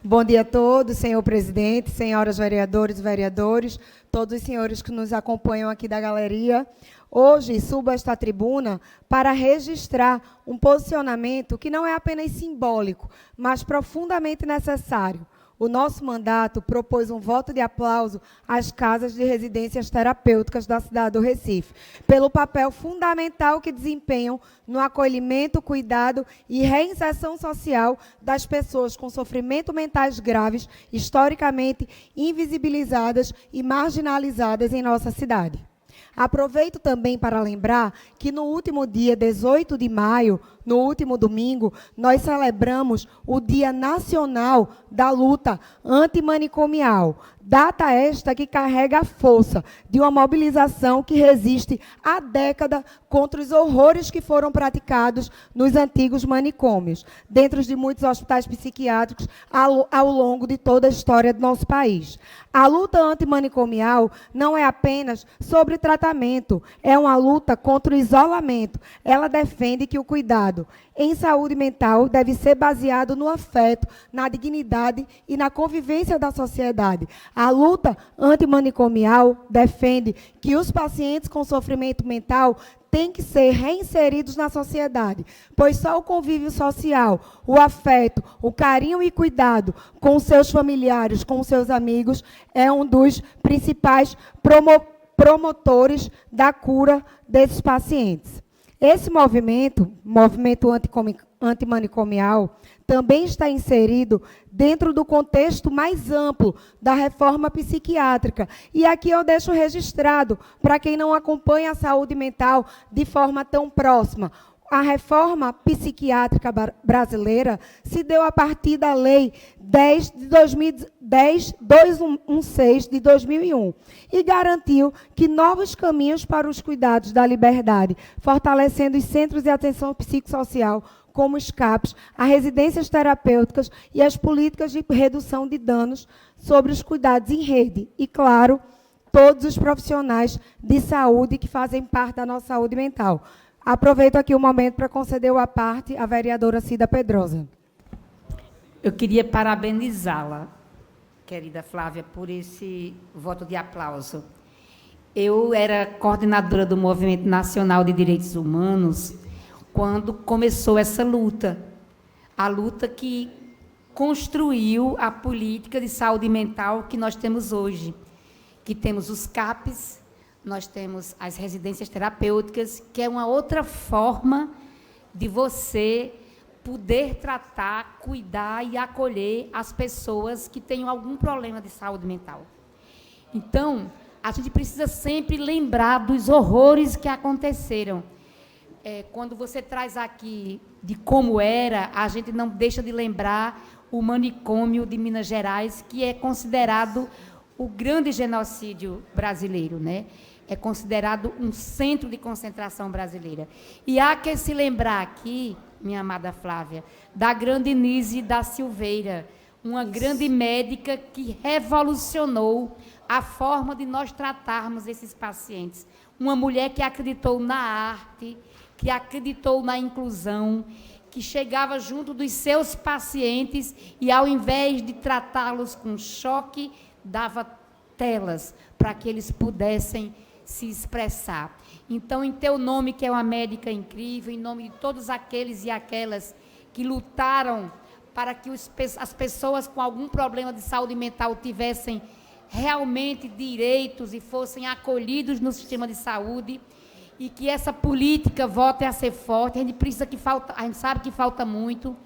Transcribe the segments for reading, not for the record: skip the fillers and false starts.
Bom dia a todos, senhor presidente, senhoras vereadores e vereadores, todos os senhores que nos acompanham aqui da galeria. Hoje subo a esta tribuna para registrar um posicionamento que não é apenas simbólico, mas profundamente necessário. O nosso mandato propôs um voto de aplauso às casas de residências terapêuticas da cidade do Recife, pelo papel fundamental que desempenham no acolhimento, cuidado e reinserção social das pessoas com sofrimento mentais graves, historicamente invisibilizadas e marginalizadas em nossa cidade. Aproveito também para lembrar que no último dia 18 de maio, no último domingo, nós celebramos o Dia Nacional da Luta Antimanicomial. Data esta que carrega a força de uma mobilização que resiste há décadas contra os horrores que foram praticados nos antigos manicômios, dentro de muitos hospitais psiquiátricos ao longo de toda a história do nosso país. A luta antimanicomial não é apenas sobre tratamento, é uma luta contra o isolamento. Ela defende que o cuidado em saúde mental deve ser baseado no afeto, na dignidade e na convivência da sociedade. A luta antimanicomial defende que os pacientes com sofrimento mental têm que ser reinseridos na sociedade, pois só o convívio social, o afeto, o carinho e cuidado com seus familiares, com seus amigos, é um dos principais promotores da cura desses pacientes. Esse movimento antimanicomial, também está inserido dentro do contexto mais amplo da reforma psiquiátrica. E aqui eu deixo registrado, para quem não acompanha a saúde mental de forma tão próxima, a reforma psiquiátrica brasileira se deu a partir da Lei 10.216 de 2001 e garantiu que novos caminhos para os cuidados da liberdade, fortalecendo os centros de atenção psicossocial, como os CAPs, as residências terapêuticas e as políticas de redução de danos sobre os cuidados em rede. E, claro, todos os profissionais de saúde que fazem parte da nossa saúde mental. Aproveito aqui o momento para conceder a parte à vereadora Cida Pedrosa. Eu queria parabenizá-la, querida Flávia, por esse voto de aplauso. Eu era coordenadora do Movimento Nacional de Direitos Humanos quando começou essa luta, a luta que construiu a política de saúde mental que nós temos hoje, que temos os CAPs, nós temos as residências terapêuticas, que é uma outra forma de você poder tratar, cuidar e acolher as pessoas que tenham algum problema de saúde mental. Então, a gente precisa sempre lembrar dos horrores que aconteceram. Quando você traz aqui de como era, a gente não deixa de lembrar o manicômio de Minas Gerais, que é considerado o grande genocídio brasileiro, né? É considerado um centro de concentração brasileira. E há que se lembrar aqui, minha amada Flávia, da grande Nise da Silveira, uma grande médica que revolucionou a forma de nós tratarmos esses pacientes. Uma mulher que acreditou na arte, que acreditou na inclusão, que chegava junto dos seus pacientes e, ao invés de tratá-los com choque, dava telas para que eles pudessem se expressar. Então, em teu nome, que é uma médica incrível, em nome de todos aqueles e aquelas que lutaram para que as pessoas com algum problema de saúde mental tivessem realmente direitos e fossem acolhidos no sistema de saúde, e que essa política volte a ser forte. A gente sabe que falta muito,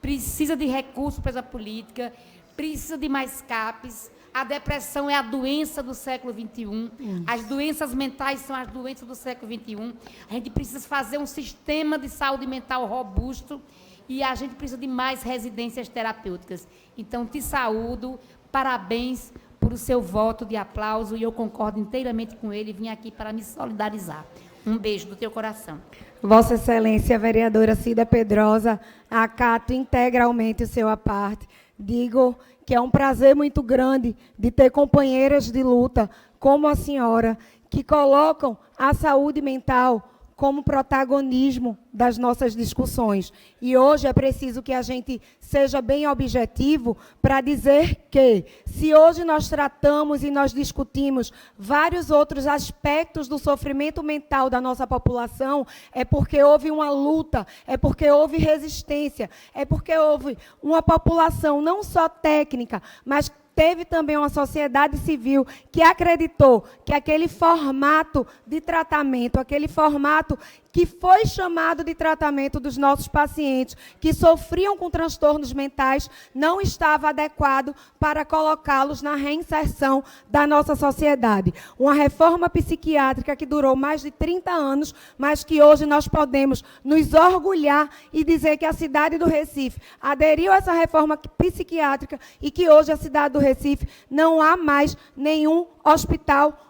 precisa de recursos para essa política, precisa de mais CAPs. A depressão é a doença do século XXI. As doenças mentais são as doenças do século XXI. A gente precisa fazer um sistema de saúde mental robusto e a gente precisa de mais residências terapêuticas. Então, te saúdo, parabéns por o seu voto de aplauso e eu concordo inteiramente com ele e vim aqui para me solidarizar. Um beijo do teu coração. Vossa Excelência, vereadora Cida Pedrosa, acato integralmente o seu aparte. Digo que é um prazer muito grande de ter companheiras de luta como a senhora, que colocam a saúde mental como protagonismo das nossas discussões. E hoje é preciso que a gente seja bem objetivo para dizer que, se hoje nós tratamos e nós discutimos vários outros aspectos do sofrimento mental da nossa população, é porque houve uma luta, é porque houve resistência, é porque houve uma população não só técnica, mas teve também uma sociedade civil que acreditou que aquele formato de tratamento, aquele formato que foi chamado de tratamento dos nossos pacientes que sofriam com transtornos mentais, não estava adequado para colocá-los na reinserção da nossa sociedade. Uma reforma psiquiátrica que durou mais de 30 anos, mas que hoje nós podemos nos orgulhar e dizer que a cidade do Recife aderiu a essa reforma psiquiátrica e que hoje a cidade do Recife não há mais nenhum hospital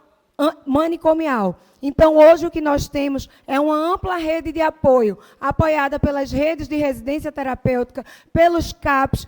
manicomial. Então, hoje o que nós temos é uma ampla rede de apoio, apoiada pelas redes de residência terapêutica, pelos CAPs,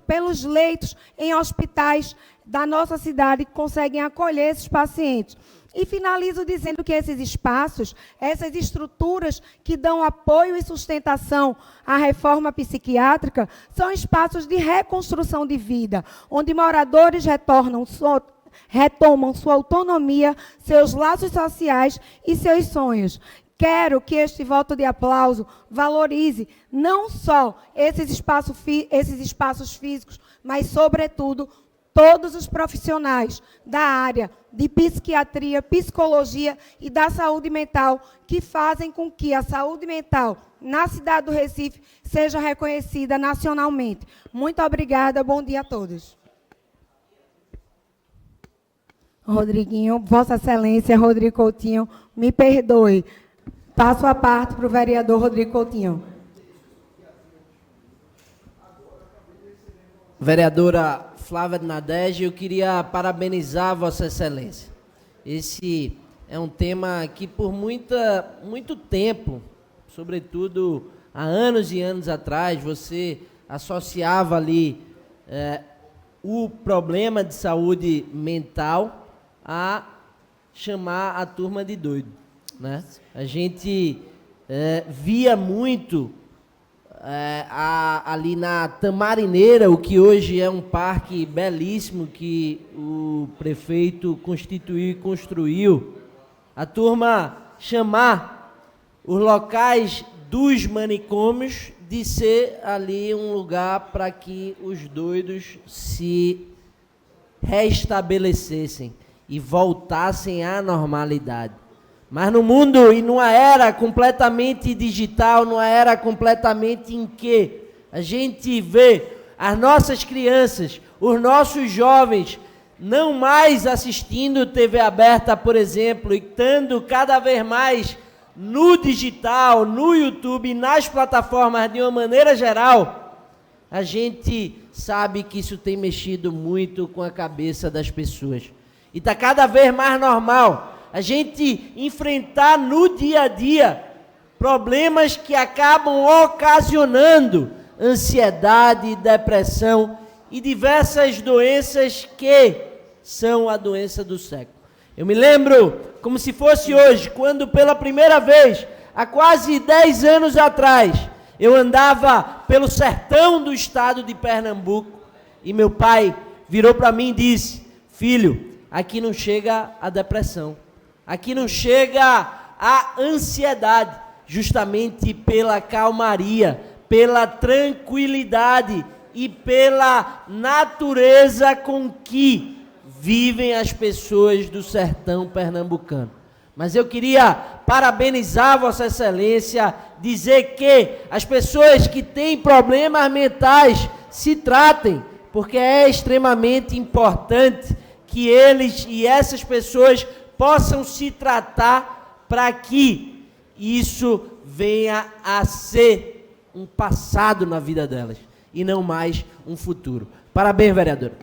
pelos leitos em hospitais da nossa cidade que conseguem acolher esses pacientes. E finalizo dizendo que esses espaços, essas estruturas que dão apoio e sustentação à reforma psiquiátrica, são espaços de reconstrução de vida, onde moradores retomam sua autonomia, seus laços sociais e seus sonhos. Quero que este voto de aplauso valorize não só esses espaços físicos, mas, sobretudo, todos os profissionais da área de psiquiatria, psicologia e da saúde mental que fazem com que a saúde mental na cidade do Recife seja reconhecida nacionalmente. Muito obrigada, bom dia a todos. Rodriguinho, Vossa Excelência, Rodrigo Coutinho, me perdoe. Passo a parte para o vereador Rodrigo Coutinho. Vereadora Flávia de Nadege, eu queria parabenizar Vossa Excelência. Esse é um tema que por muito tempo, sobretudo há anos e anos atrás, você associava ali o problema de saúde mental a chamar a turma de doido, né? A gente via muito ali na Tamarineira, o que hoje é um parque belíssimo que o prefeito constituiu e construiu, a turma chamar os locais dos manicômios de ser ali um lugar para que os doidos se restabelecessem e voltassem à normalidade. Mas no mundo e numa era completamente digital, numa era completamente em que a gente vê as nossas crianças, os nossos jovens, não mais assistindo TV aberta, por exemplo, e estando cada vez mais no digital, no YouTube, nas plataformas de uma maneira geral, a gente sabe que isso tem mexido muito com a cabeça das pessoas. E está cada vez mais normal a gente enfrentar no dia a dia problemas que acabam ocasionando ansiedade, depressão e diversas doenças que são a doença do século. Eu me lembro como se fosse hoje, quando pela primeira vez, há quase 10 anos atrás, eu andava pelo sertão do estado de Pernambuco e meu pai virou para mim e disse: filho, aqui não chega a depressão, aqui não chega a ansiedade, justamente pela calmaria, pela tranquilidade e pela natureza com que vivem as pessoas do sertão pernambucano. Mas eu queria parabenizar Vossa Excelência, dizer que as pessoas que têm problemas mentais se tratem, porque é extremamente importante que eles e essas pessoas possam se tratar para que isso venha a ser um passado na vida delas e não mais um futuro. Parabéns, vereadora.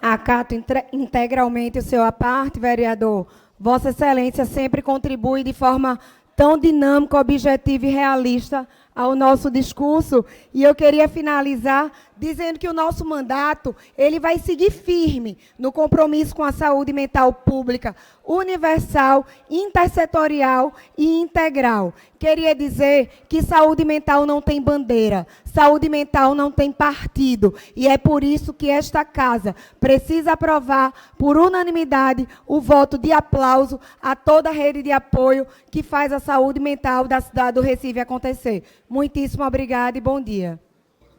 Acato integralmente o seu à parte, vereador. Vossa Excelência sempre contribui de forma tão dinâmica, objetiva e realista ao nosso discurso, e eu queria finalizar dizendo que o nosso mandato, ele vai seguir firme no compromisso com a saúde mental pública, universal, intersetorial e integral. Queria dizer que saúde mental não tem bandeira, saúde mental não tem partido, e é por isso que esta casa precisa aprovar, por unanimidade, o voto de aplauso a toda a rede de apoio que faz a saúde mental da cidade do Recife acontecer. Muitíssimo obrigada e bom dia.